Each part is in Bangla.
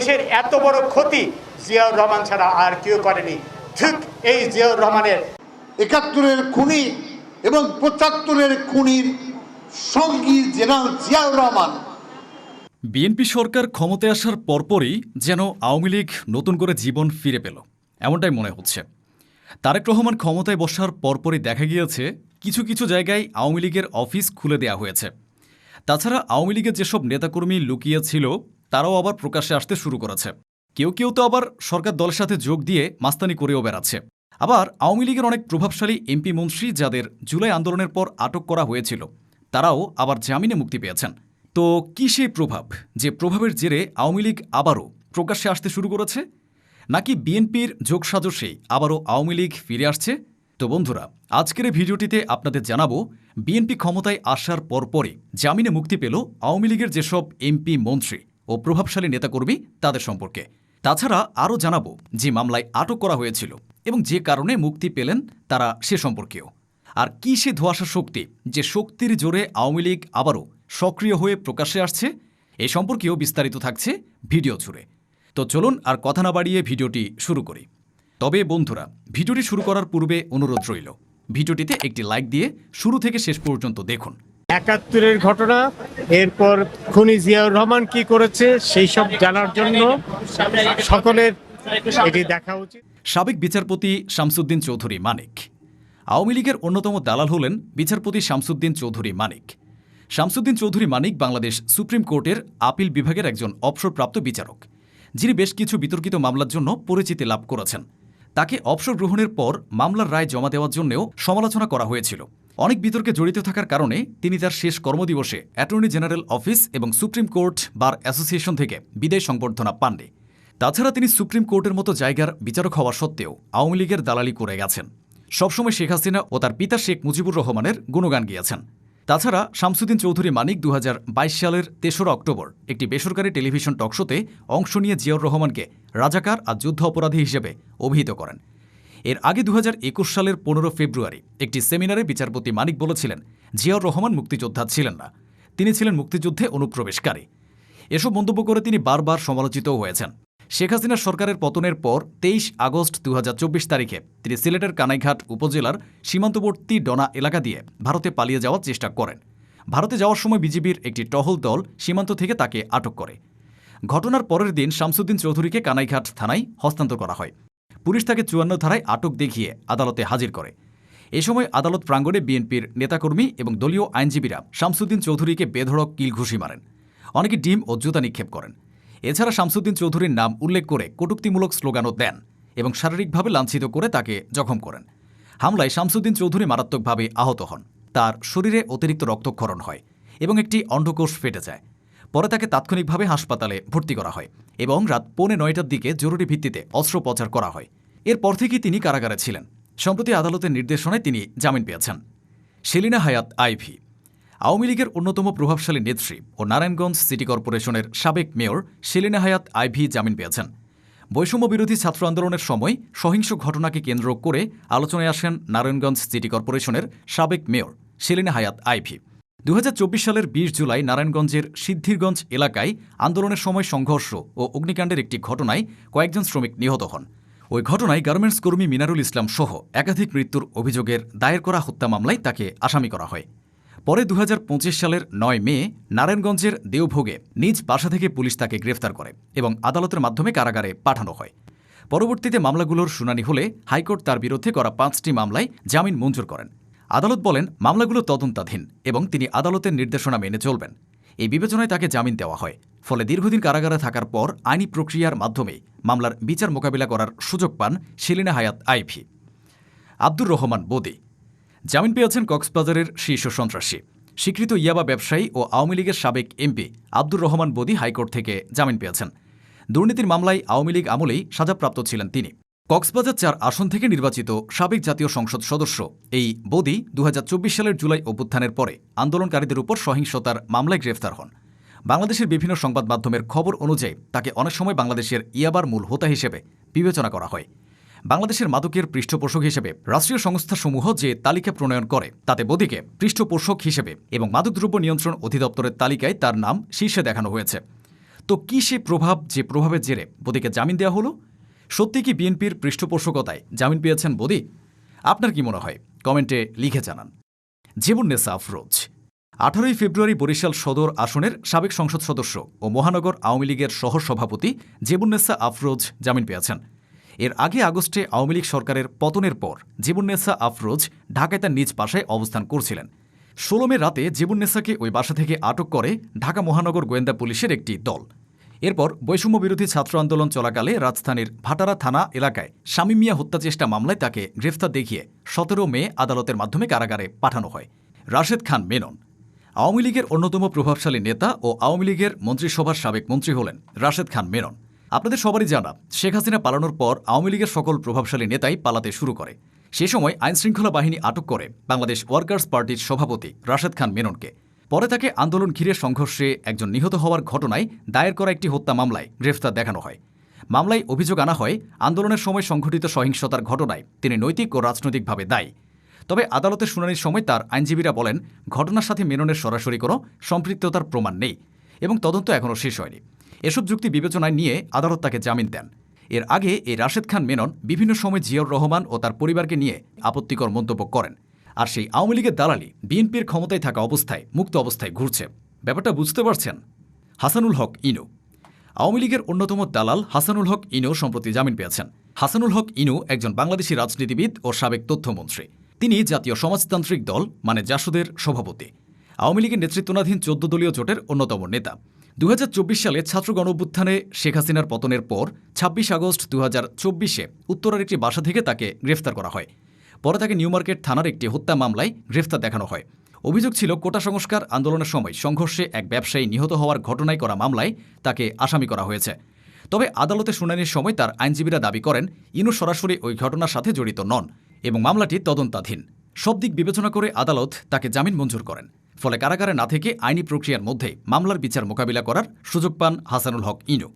দেশের এত বড় ক্ষতি জিয়াউর রহমান ছাড়া আর কেউ করেনি। ঠিক এই জিয়াউর রহমানের ৭১-এর খুনি এবং ৭৫-এর খুনির সঙ্গী জেনারেল জিয়াউর রহমান। বিএনপি সরকার ক্ষমতায় আসার পরপরই যেন আওয়ামী লীগ নতুন করে জীবন ফিরে পেল, এমনটাই মনে হচ্ছে। তারেক রহমান ক্ষমতায় বসার পরপরই দেখা গিয়েছে কিছু কিছু জায়গায় আওয়ামী লীগের অফিস খুলে দেওয়া হয়েছে। তাছাড়া আওয়ামী লীগের যেসব নেতাকর্মী লুকিয়ে ছিল তারাও আবার প্রকাশ্যে আসতে শুরু করেছে। কেউ কেউ তো আবার সরকার দলের সাথে যোগ দিয়ে মাস্তানি করেও বেড়াচ্ছে। আবার আওয়ামী লীগের অনেক প্রভাবশালী এমপি মন্ত্রী যাদের জুলাই আন্দোলনের পর আটক করা হয়েছিল তারাও আবার জামিনে মুক্তি পেয়েছেন। তো কি সেই প্রভাব, যে প্রভাবের জেরে আওয়ামী লীগ আবারও প্রকাশ্যে আসতে শুরু করেছে? নাকি বিএনপির যোগসাজশেই আবারও আওয়ামী লীগ ফিরে আসছে? তো বন্ধুরা, আজকের এই ভিডিওটিতে আপনাদের জানাবো বিএনপি ক্ষমতায় আসার পরপরই জামিনে মুক্তি পেল আওয়ামী লীগের যেসব এমপি মন্ত্রী ও প্রভাবশালী নেতাকর্মী তাদের সম্পর্কে। তাছাড়া আরও জানাবো যে মামলায় আটক করা হয়েছিল এবং যে কারণে মুক্তি পেলেন তারা সে সম্পর্কেও। আর কি সে ধোঁয়াশা শক্তি, যে শক্তির জোরে আওয়ামী লীগ আবারও সক্রিয় হয়ে প্রকাশ্যে আসছে, এ সম্পর্কেও বিস্তারিত থাকছে ভিডিও জুড়ে। তো চলুন আর কথা না বাড়িয়ে ভিডিওটি শুরু করি। তবে বন্ধুরা, ভিডিওটি শুরু করার পূর্বে অনুরোধ রইল, ভিডিওটিতে একটি লাইক দিয়ে শুরু থেকে শেষ পর্যন্ত দেখুন। ৭১-এর ঘটনা, এরপর খুনি জিয়াউর রহমান কি করেছে সেই সব জানার জন্য সকলের এটি দেখা উচিত। সাবেক বিচারপতি শামসুদ্দিন চৌধুরী মানিক। আওয়ামী লীগের অন্যতম দালাল হলেন বিচারপতি শামসুদ্দিন চৌধুরী মানিক। শামসুদ্দিন চৌধুরী মানিক বাংলাদেশ সুপ্রিম কোর্টের আপিল বিভাগের একজন অবসরপ্রাপ্ত বিচারক, যিনি বেশ কিছু বিতর্কিত মামলার জন্য পরিচিতি লাভ করেছেন। তাকে অবসর গ্রহণের পর মামলার রায় জমা দেওয়ার জন্যও সমালোচনা করা হয়েছিল। অনেক বিতর্কে জড়িত থাকার কারণে তিনি তার শেষ কর্মদিবসে অ্যাটর্নি জেনারেল অফিস এবং সুপ্রিম কোর্ট বার অ্যাসোসিয়েশন থেকে বিদায় সংবর্ধনা পাননি। তাছাড়া তিনি সুপ্রিম কোর্টের মতো জায়গার বিচারক হওয়া সত্ত্বেও আওয়ামী লীগের দালালি করে গেছেন। সবসময় শেখ হাসিনা ও তার পিতা শেখ মুজিবুর রহমানের গুণগান গিয়েছেন। তাছাড়া শামসুদ্দিন চৌধুরী মানিক ২০২২ সালের ৩রা অক্টোবর একটি বেসরকারি টেলিভিশন টকশোতে অংশ নিয়ে জিয়াউর রহমানকে রাজাকার আর যুদ্ধ অপরাধী হিসেবে অভিহিত করেন। এর আগে ২০২১ সালের ১৫ ফেব্রুয়ারি একটি সেমিনারে বিচারপতি মানিক বলেছিলেন জিয়াউর রহমান মুক্তিযোদ্ধা ছিলেন না, তিনি ছিলেন মুক্তিযুদ্ধে অনুপ্রবেশকারী। এসব মন্তব্য করে তিনি বারবার সমালোচিতও হয়েছেন। শেখ হাসিনার সরকারের পতনের পর ২৩ আগস্ট ২০২৪ তারিখে তিনি সিলেটের কানাইঘাট উপজেলার সীমান্তবর্তী ডনা এলাকা দিয়ে ভারতে পালিয়ে যাওয়ার চেষ্টা করেন। ভারতে যাওয়ার সময় বিজিবির একটি টহল দল সীমান্ত থেকে তাকে আটক করে। ঘটনার পরের দিন শামসুদ্দিন চৌধুরীকে কানাইঘাট থানায় হস্তান্তর করা হয়। পুলিশ তাকে ৫৪ ধারায় আটক দেখিয়ে আদালতে হাজির করে। এ সময় আদালত প্রাঙ্গণে বিএনপির নেতাকর্মী এবং দলীয় আইনজীবীরা শামসুদ্দিন চৌধুরীকে বেধড়ক কিল ঘুষি মারেন। অনেকে ডিম ও জুতা নিক্ষেপ করেন। এছাড়া শামসুদ্দিন চৌধুরীর নাম উল্লেখ করে কটূক্তিমূলক স্লোগানও দেন এবং শারীরিকভাবে লাঞ্ছিত করে তাকে জখম করেন। হামলায় শামসুদ্দিন চৌধুরী মারাত্মকভাবে আহত হন। তার শরীরে অতিরিক্ত রক্তক্ষরণ হয় এবং একটি অন্ডকোষ ফেটে যায়। পরে তাকে তাৎক্ষণিকভাবে হাসপাতালে ভর্তি করা হয় এবং রাত ৮:৩০টার দিকে জরুরি ভিত্তিতে অস্ত্রোপচার করা হয়। এরপর থেকেই তিনি কারাগারে ছিলেন। সম্প্রতি আদালতের নির্দেশনায় তিনি জামিন পেয়েছেন। সেলিনা হায়াৎ আইভী। আওয়ামী লীগের অন্যতম প্রভাবশালী নেত্রী ও নারায়ণগঞ্জ সিটি কর্পোরেশনের সাবেক মেয়র সেলিনা হায়াৎ আইভী জামিন পেয়েছেন। বৈষম্য বিরোধী ছাত্র আন্দোলনের সময় সহিংস ঘটনাকে কেন্দ্র করে আলোচনায় আসেন নারায়ণগঞ্জ সিটি কর্পোরেশনের সাবেক মেয়র সেলিনা হায়াৎ আইভী। ২০২৪ সালের ২০ জুলাই নারায়ণগঞ্জের সিদ্ধিরগঞ্জ এলাকায় আন্দোলনের সময় সংঘর্ষ ও অগ্নিকাণ্ডের একটি ঘটনায় কয়েকজন শ্রমিক নিহত হন। ওই ঘটনায় গার্মেন্টস কর্মী মিনারুল ইসলাম সহ একাধিক মৃত্যুর অভিযোগের দায়ের করা হত্যা মামলায় তাকে আসামি করা হয়। পরে ২০২৫ সালের ৯ মে নারায়ণগঞ্জের দেওভোগে নিজ বাসা থেকে পুলিশ তাকে গ্রেফতার করে এবং আদালতের মাধ্যমে কারাগারে পাঠানো হয়। পরবর্তীতে মামলাগুলোর শুনানি হলে হাইকোর্ট তার বিরুদ্ধে করা ৫টি মামলায় জামিন মঞ্জুর করেন। আদালত বলেন মামলাগুলো তদন্তাধীন এবং তিনি আদালতের নির্দেশনা মেনে চলবেন। এই বিবেচনায় তাকে জামিন দেওয়া হয়। ফলে দীর্ঘদিন কারাগারে থাকার পর আইনি প্রক্রিয়ার মাধ্যমে মামলার বিচার মোকাবিলা করার সুযোগ পান সেলিনা হায়াৎ আইভী। আব্দুর রহমান বদি। জামিন পেয়েছেন কক্সবাজারের শীর্ষ সন্ত্রাসী, স্বীকৃত ইয়াবা ব্যবসায়ী ও আওয়ামী লীগের সাবেক এমপি আব্দুর রহমান বদি হাইকোর্ট থেকে জামিন পেয়েছেন। দুর্নীতির মামলায় আওয়ামী লীগ আমলেই সাজাপ্রাপ্ত ছিলেন তিনি। কক্সবাজার ৪ আসন থেকে নির্বাচিত সাবেক জাতীয় সংসদ সদস্য এই বদি ২০২৪ সালের জুলাই অভ্যুত্থানের পরে আন্দোলনকারীদের উপর সহিংসতার মামলায় গ্রেফতার হন। বাংলাদেশের বিভিন্ন সংবাদ মাধ্যমের খবর অনুযায়ী তাকে অনেক সময় বাংলাদেশের ইয়াবার মূল হোতা হিসেবে বিবেচনা করা হয়। বাংলাদেশের মাদকের পৃষ্ঠপোষক হিসেবে রাষ্ট্রীয় সংস্থাসমূহ যে তালিকা প্রণয়ন করে তাতে বদিকে পৃষ্ঠপোষক হিসেবে এবং মাদকদ্রব্য নিয়ন্ত্রণ অধিদপ্তরের তালিকায় তার নাম শীর্ষে দেখানো হয়েছে। তো কী সে প্রভাব যে প্রভাবের জেরে বদিকে জামিন দেওয়া হলো? সত্যি কি বিএনপির পৃষ্ঠপোষকতায় জামিন পেয়েছেন বদি? আপনার কি মনে হয় কমেন্টে লিখে জানান। জেবুন্নেসা আফরোজ 18 ফেব্রুয়ারি বরিশাল সদর আসনের সাবেক সংসদ সদস্য ও মহানগর আওয়ামী লীগের সহসভাপতি জেবুন্নেসা আফরোজ জামিন পেয়েছেন। এর আগে আগস্টে আওয়ামী লীগ সরকারের পতনের পর জেবুন্নেসা আফরোজ ঢাকায় তার নিজ বাসায় অবস্থান করছিলেন। 16 মে রাতে জেবুন্নেসাকে ওই বাসা থেকে আটক করে ঢাকা মহানগর গোয়েন্দা পুলিশের একটি দল। এরপর বৈষম্য বিরোধী ছাত্র আন্দোলন চলাকালে রাজধানীর ভাটারা থানা এলাকায় শামীম মিয়া হত্যাচেষ্টা মামলায় তাকে গ্রেফতার দেখিয়ে 17 মে আদালতের মাধ্যমে কারাগারে পাঠানো হয়। রাশেদ খান মেনন আওয়ামী লীগের অন্যতম প্রভাবশালী নেতা ও আওয়ামী লীগের মন্ত্রিসভার সাবেক মন্ত্রী হলেন রাশেদ খান মেনন। আপনাদের সবারই জানা, শেখ হাসিনা পালানোর পর আওয়ামী লীগের সকল প্রভাবশালী নেতাই পালাতে শুরু করে। সে সময় আইনশৃঙ্খলা বাহিনী আটক করে বাংলাদেশ ওয়ার্কার্স পার্টির সভাপতি রাশেদ খান মেননকে। পরে তাকে আন্দোলন ঘিরে সংঘর্ষে একজন নিহত হওয়ার ঘটনায় দায়ের করা একটি হত্যা মামলায় গ্রেফতার দেখানো হয়। মামলায় অভিযোগ আনা হয় আন্দোলনের সময় সংঘটিত সহিংসতার ঘটনায় তিনি নৈতিক ও রাজনৈতিকভাবে দায়ী। তবে আদালতের শুনানির সময় তার আইনজীবীরা বলেন, ঘটনার সাথে মেননের সরাসরি কোনো সম্পৃক্ততার প্রমাণ নেই এবং তদন্ত এখনও শেষ হয়নি। এসব যুক্তি বিবেচনায় নিয়ে আদালত তাকে জামিন দেন। এর আগে এই রাশেদ খান মেনন বিভিন্ন সময় জিয়াউর রহমান ও তার পরিবারকে নিয়ে আপত্তিকর মন্তব্য করেন। আর সেই আওয়ামী লীগের দালালি বিএনপির ক্ষমতায় থাকা অবস্থায় মুক্ত অবস্থায় ঘুরছে। ব্যাপারটা বুঝতে পারছেন? হাসানুল হক ইনু আওয়ামী লীগের অন্যতম দালাল হাসানুল হক ইনু সম্প্রতি জামিন পেয়েছেন। হাসানুল হক ইনু একজন বাংলাদেশি রাজনীতিবিদ ও সাবেক তথ্যমন্ত্রী। তিনি জাতীয় সমাজতান্ত্রিক দল মানে জাসদের সভাপতি। আওয়ামী লীগের নেতৃত্বাধীন 14 দলীয় জোটের অন্যতম নেতা। 2024 সালে ছাত্র গণঅভ্যুত্থানে শেখ হাসিনার পতনের পর 26 আগস্ট 2024-এ উত্তরার একটি বাসা থেকে তাকে গ্রেফতার করা হয়। পরে তাকে নিউ মার্কেট থানার একটি হত্যা মামলায় গ্রেফতার দেখানো হয়। অভিযোগ ছিল কোটা সংস্কার আন্দোলনের সময় সংঘর্ষে এক ব্যবসায়ী নিহত হওয়ার ঘটনায় করা মামলায় তাকে আসামি করা হয়েছে। তবে আদালতে শুনানির সময় তার আইনজীবীরা দাবি করেন ইনু সরাসরি ওই ঘটনার সাথে জড়িত নন এবং মামলাটি তদন্তাধীন। সব দিক বিবেচনা করে আদালত তাকে জামিন মঞ্জুর করেন। ফলে কারাগারে না থেকে আইনি প্রক্রিয়ার মধ্যেই মামলার বিচার মোকাবিলা করার সুযোগ পান হাসানুল হক ইনু।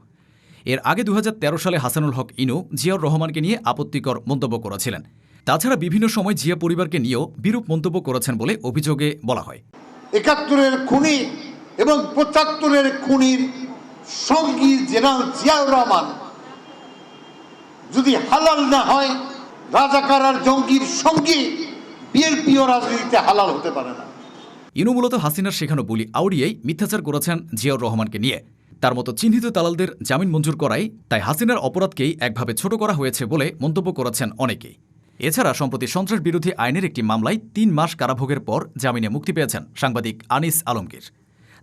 এর আগে 2013 সালে হাসানুল হক ইনু জিয়াউর রহমানকে নিয়ে আপত্তিকর মন্তব্য করেছিলেন। তাছাড়া বিভিন্ন সময় জিয়া পরিবারকে নিয়েও বিরূপ মন্তব্য করেছেন বলে অভিযোগে বলা হয়। 71-এর খুনি এবং 75-এর খুনির সঙ্গী জেনারেল জিয়াউর রহমান যদি হালাল না হয়, রাজাকার আর জঙ্গির সঙ্গী বিএনপিও রাজনীতিতে হালাল হতে পারে না। ইনু মূলত হাসিনার শেখানো বলি আউড়িয়েই মিথ্যাচার করেছেন জিয়াউর রহমানকে নিয়ে। তার মতো চিহ্নিত দালালদের জামিন মঞ্জুর করাই তাই হাসিনার অপরাধকেই একভাবে ছোট করা হয়েছে বলে মন্তব্য করেছেন অনেকেই। এছাড়া সম্প্রতি সন্ত্রাস বিরোধী আইনের একটি মামলায় 3 মাস কারাভোগের পর জামিনে মুক্তি পেয়েছেন সাংবাদিক আনিস আলমগীর।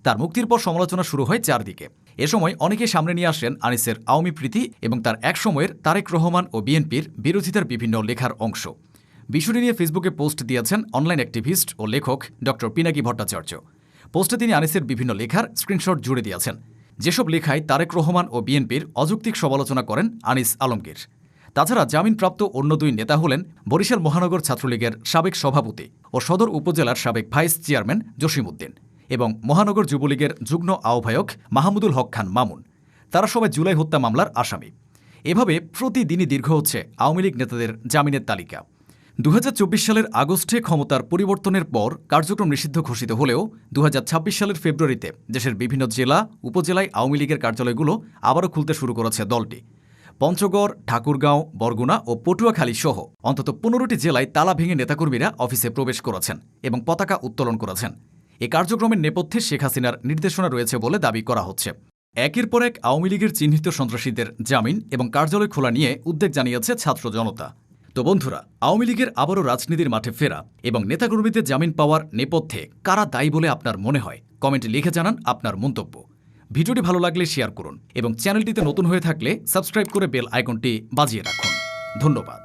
তার মুক্তির পর সমালোচনা শুরু হয় চারদিকে। এ সময় অনেকে সামনে নিয়ে আসেন আনিসের আওয়ামী প্রীতি এবং তার একসময়ের তারেক রহমান ও বিএনপির বিরোধিতার বিভিন্ন লেখার অংশ। বিষয়টি নিয়ে ফেসবুকে পোস্ট দিয়েছেন অনলাইন অ্যাক্টিভিস্ট ও লেখক ড পিনাকি ভট্টাচার্য। পোস্টে তিনি আনিসের বিভিন্ন লেখার স্ক্রিনশট জুড়ে দিয়েছেন। যেসব লেখায় তারেক রহমান ও বিএনপির অযৌক্তিক সমালোচনা করেন আনিস আলমগীর। তাছাড়া জামিনপ্রাপ্ত অন্য 2 নেতা হলেন বরিশাল মহানগর ছাত্রলীগের সাবেক সভাপতি ও সদর উপজেলার সাবেক ভাইস চেয়ারম্যান জসিমউদ্দিন এবং মহানগর যুবলীগের যুগ্ম আহ্বায়ক মাহমুদুল হক খান মামুন। তারা সবাই জুলাই হত্যা মামলার আসামি। এভাবে প্রতিদিনই দীর্ঘ হচ্ছে আওয়ামী লীগ নেতাদের জামিনের তালিকা। 2024 সালের আগস্টে ক্ষমতার পরিবর্তনের পর কার্যক্রম নিষিদ্ধ ঘোষিত হলেও 2026 সালের ফেব্রুয়ারিতে দেশের বিভিন্ন জেলা উপজেলায় আওয়ামী লীগের কার্যালয়গুলো আবারও খুলতে শুরু করেছে দলটি। পঞ্চগড়, ঠাকুরগাঁও, বরগুনা ও পটুয়াখালী সহ অন্তত 15টি জেলায় তালা ভেঙে নেতাকর্মীরা অফিসে প্রবেশ করেছেন এবং পতাকা উত্তোলন করেছেন। এই কার্যক্রমের নেপথ্যে শেখ হাসিনার নির্দেশনা রয়েছে বলে দাবি করা হচ্ছে। একের পর এক আওয়ামী লীগের চিহ্নিত সন্ত্রাসীদের জামিন এবং কার্যালয় খোলা নিয়ে উদ্বেগ জানিয়েছে ছাত্র জনতা। তো বন্ধুরা, আওয়ামী লীগের আবারও রাজনীতির মাঠে ফেরা এবং নেতাকর্মীদের জামিন পাওয়ার নেপথ্যে কারা দায়ী বলে আপনার মনে হয় কমেন্টে লিখে জানান আপনার মন্তব্য। ভিডিওটি ভালো লাগলে শেয়ার করুন এবং চ্যানেলটিতে নতুন হয়ে থাকলে সাবস্ক্রাইব করে বেল আইকনটি বাজিয়ে রাখুন। ধন্যবাদ।